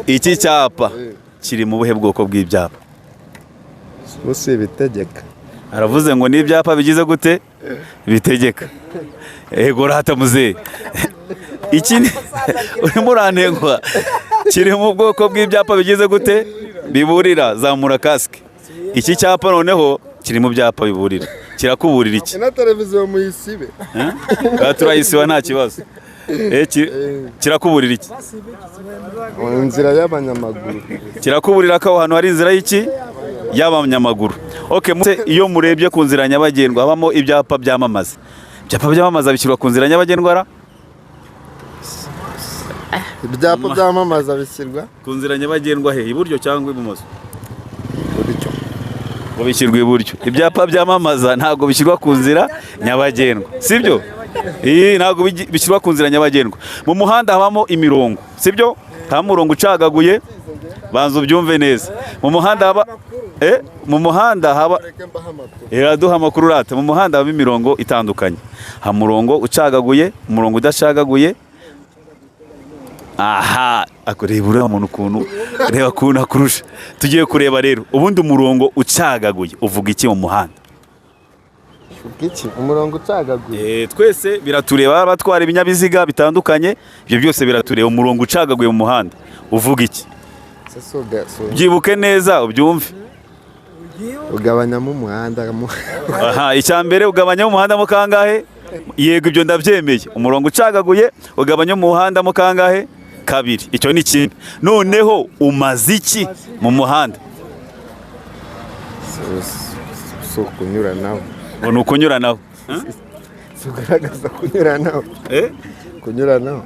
iki cyapa kiri mu buhe bwoko bw'ibyapa? bose bitegeka. Aravuze ngo ni ibyapa bigize gute bitegeka. Ego rata muzehe. Iki urimo urantengwa. Kiri mu bwoko bw'ibyapa bigize gute biburira, zamura kasike. Iki cyapa noneho kiri mu byapa biburira. Kirakuburira iki? Na televiziyo muyisibe. Turayisiba nta kibazo. Kirakuburira iki? Inzira y'abanyamaguru. Kirakuburira ko hano hari inzira y'iki y'abanyamaguru. Okay, iyo murebye ku nzira nyabagendwa habamo ibyapa byamamaza. Ibyapa byamamaza bishyirwa ku nzira nyabagendwa. Ibyapa byamamaza bishyirwa ku nzira nyabagendwa he, iburyo cyangwa ibumoso? Ngo bishyirwa iburyo. Ibyapa byamamaza ntago bishyirwa ku nzira nyabagendwa, sibyo? Ntago bishyirwa ku nzira nyabagendwa. Mu muhanda habamo imirongo, sibyo? Nta murongo ucagaguye, banza ubyumve neza. Mu muhanda haba mu muhanda haba duha amakuru rata. Mu muhanda haba imirongo itandukanye. Ha murongo ucagaguye, umurongo udacagaguye. Aha, akureba umuntu ukuntu reba kuntu akurusha. Tugiye kureba rero ubundi umurongo ucagaguye uvuga iki mu muhanda? Iki umurongo ucagaguye. Twese biratureba abatwara ibinyabiziga bitandukanye, ibyo byose biratureba. Umurongo ucagaguye mu muhanda uvuga iki? Byibuke neza ubyumve. Ugabanyamo umuhanda. Aha, icyambere ugabanyamo umuhanda mu kangahe? Yego, ibyo ndabyemeye. Umurongo ucagaguye ugabanyamo umuhanda mu kangahe? Kabiri. Icyo ni kimwe. Noneho umaze iki mu muhanda? So kunyuranaho. Ngo ni ukunyuranaho. Sugaragaza kunyuranaho. Kunyuranaho.